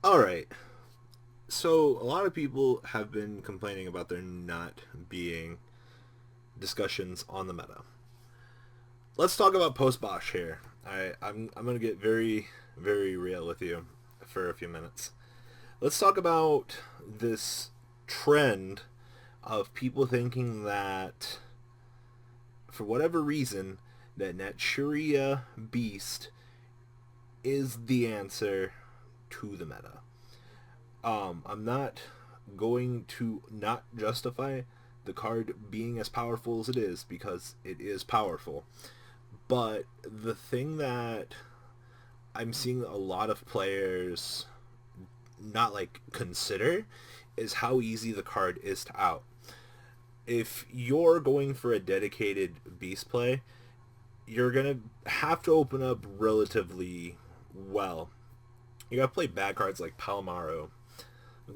Alright, so a lot of people have been complaining about there not being discussions on the meta. Let's talk about post-Bosch here. I'm going to get very, very real with you for a few minutes. Let's talk about this trend of people thinking that, for whatever reason, that Naturia Beast is the answer to the meta. I'm not going to not justify the card being as powerful as it is because it is powerful. But the thing that I'm seeing a lot of players not like consider is how easy the card is to out. If you're going for a dedicated beast play, you're gonna have to open up relatively well. You gotta play bad cards like Palomaro,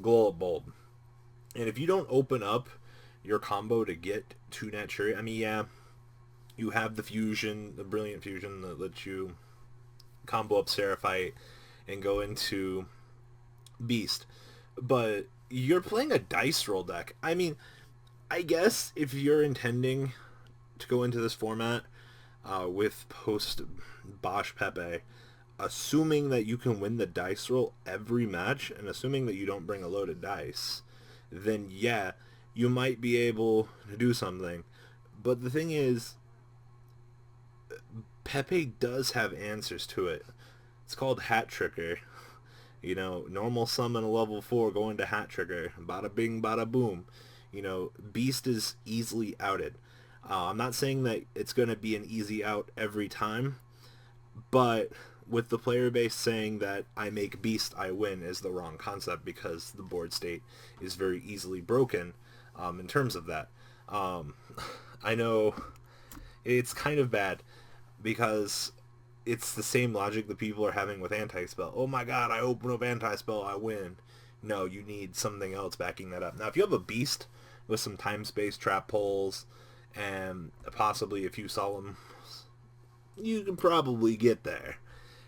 Glow Up Bulb. And if you don't open up your combo to get to Naturia, I mean, yeah, you have the fusion, the brilliant fusion that lets you combo up Seraphite and go into Beast. But you're playing a dice roll deck. I mean, I guess if you're intending to go into this format with post Bosch Pepe, assuming that you can win the dice roll every match and assuming that you don't bring a loaded dice, then yeah, you might be able to do something. But the thing is, Pepe does have answers to it. It's called Hat Tricker. You know, normal summon a level 4 going to Hat Tricker. Bada bing, bada boom. You know, Beast is easily outed. I'm not saying that it's going to be an easy out every time, but with the player base saying that I make Beast, I win is the wrong concept because the board state is very easily broken in terms of that. Um, I know it's kind of bad because it's the same logic that people are having with anti-spell. Oh my god, I open up anti-spell, I win. No, you need something else backing that up. Now, if you have a beast with some time-space trap pulls and possibly a few solemn, you can probably get there.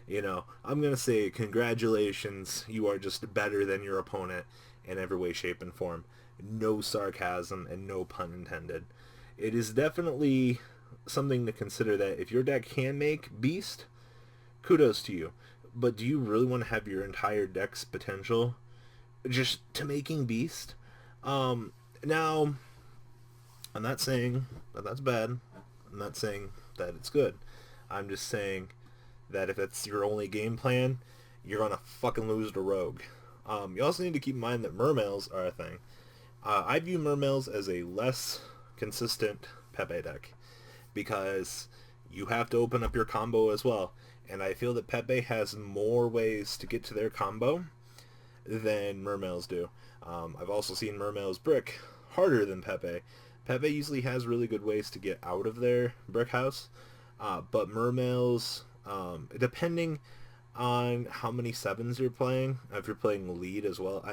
You know, I'm going to say congratulations, you are just better than your opponent in every way, shape, and form. No sarcasm and no pun intended. It is definitely something to consider that if your deck can make Beast, kudos to you. But do you really want to have your entire deck's potential just to making Beast? Now, I'm not saying that that's bad. I'm not saying that it's good. I'm just saying that if that's your only game plan, you're gonna fucking lose to Rogue. You also need to keep in mind that Mermails are a thing. I view Mermails as a less consistent Pepe deck because you have to open up your combo as well. And I feel that Pepe has more ways to get to their combo than Mermails do. I've also seen Mermails brick harder than Pepe. Pepe usually has really good ways to get out of their brick house, but Mermails, depending on how many sevens you're playing, if you're playing lead as well,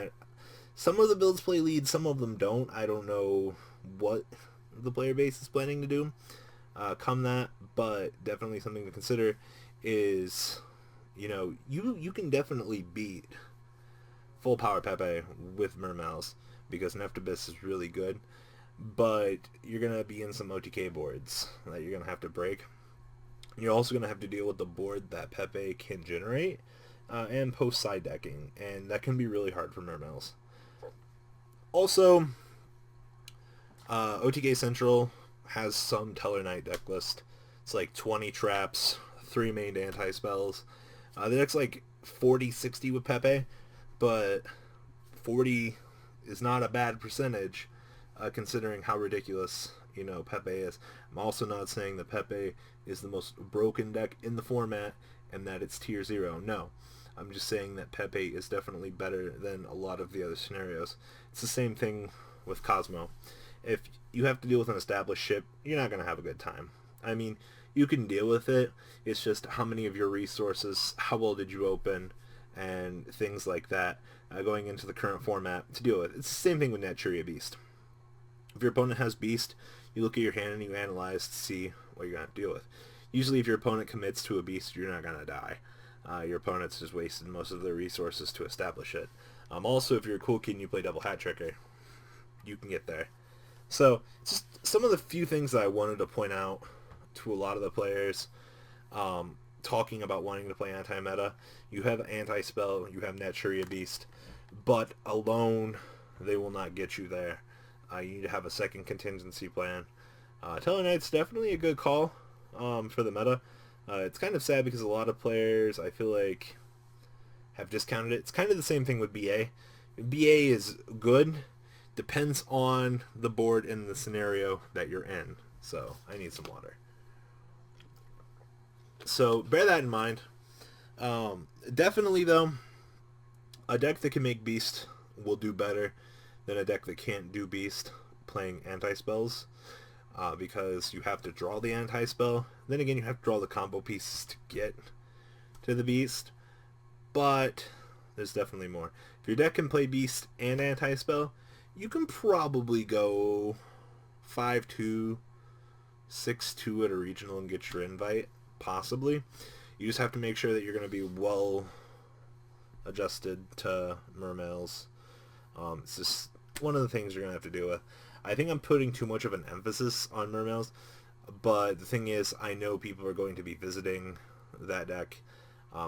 some of the builds play lead, some of them don't. I don't know what the player base is planning to do come that, but definitely something to consider is, you know, you can definitely beat full power Pepe with Mermails because Neftibus is really good, but you're going to be in some OTK boards that you're going to have to break. You're also going to have to deal with the board that Pepe can generate and post side decking, and that can be really hard for Mermails. Also, OTK Central has some Teller Knight deck list. It's like 20 traps, 3 main anti-spells. The deck's like 40-60 with Pepe, but 40 is not a bad percentage considering how ridiculous, you know, Pepe is. I'm also not saying that Pepe is the most broken deck in the format and that it's tier 0. No. I'm just saying that Pepe is definitely better than a lot of the other scenarios. It's the same thing with Cosmo. If you have to deal with an established ship, you're not going to have a good time. I mean, you can deal with it. It's just how many of your resources, how well did you open, and things like that going into the current format to deal with. It's the same thing with Naturia Beast. If your opponent has Beast, you look at your hand and you analyze to see what you're going to have to deal with. Usually if your opponent commits to a Beast, you're not going to die. your opponent's just wasted most of their resources to establish it. Also, if you're a cool kid and you play double hat tricker, you can get there. So, just some of the few things that I wanted to point out to a lot of the players talking about wanting to play anti-meta. You have anti-spell, you have Naturia beast, but alone they will not get you there. You need to have a second contingency plan. Teleknight's definitely a good call for the meta. It's kind of sad because a lot of players, I feel like, have discounted it. It's kind of the same thing with BA. BA is good. Depends on the board and the scenario that you're in. So, I need some water. So, bear that in mind. Definitely, though, a deck that can make Beast will do better than a deck that can't do Beast playing anti-spells. Because you have to draw the anti-spell. Then again, you have to draw the combo pieces to get to the Beast. But there's definitely more. If your deck can play Beast and anti-spell, you can probably go 5-2, 6-2 at a regional and get your invite. Possibly. You just have to make sure that you're going to be well adjusted to Mermails. It's just one of the things you're going to have to deal with. I think I'm putting too much of an emphasis on Mermails, but the thing is, I know people are going to be visiting that deck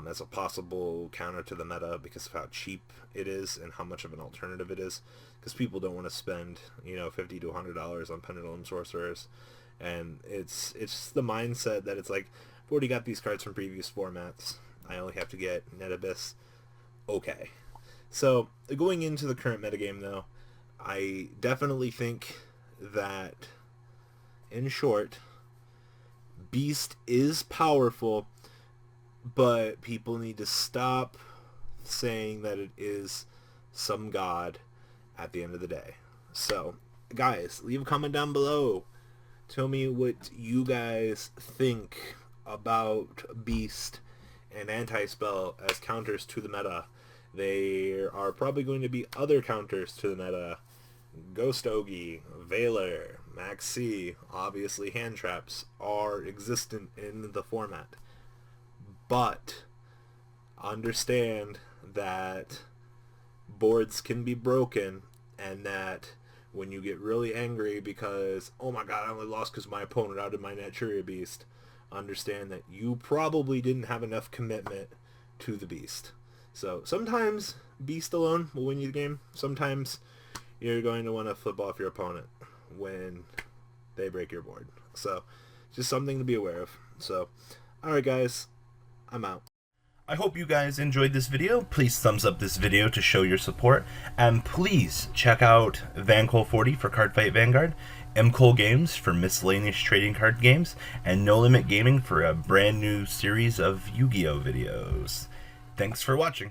as a possible counter to the meta because of how cheap it is and how much of an alternative it is. Because people don't want to spend, $50 to $100 on Pendulum Sorcerers, and it's just the mindset that it's like, I've already got these cards from previous formats. I only have to get Net Abyss. Okay. So, going into the current metagame, though, I definitely think that, in short, Beast is powerful, but people need to stop saying that it is some god at the end of the day. So, guys, leave a comment down below. Tell me what you guys think about Beast and Anti-Spell as counters to the meta. There are probably going to be other counters to the meta. Ghost Ogi, Veiler, Max C, obviously hand traps are existent in the format. But understand that boards can be broken, and that when you get really angry because, oh my god, I only lost because my opponent outed my Naturia beast, understand that you probably didn't have enough commitment to the beast. So sometimes beast alone will win you the game. Sometimes you're going to want to flip off your opponent when they break your board. So just something to be aware of. So, alright guys, I'm out. I hope you guys enjoyed this video. Please thumbs up this video to show your support. And please check out Vanguard 40 for Cardfight Vanguard, mkohl Games for miscellaneous trading card games, and No Limit Gaming for a brand new series of Yu-Gi-Oh videos. Thanks for watching.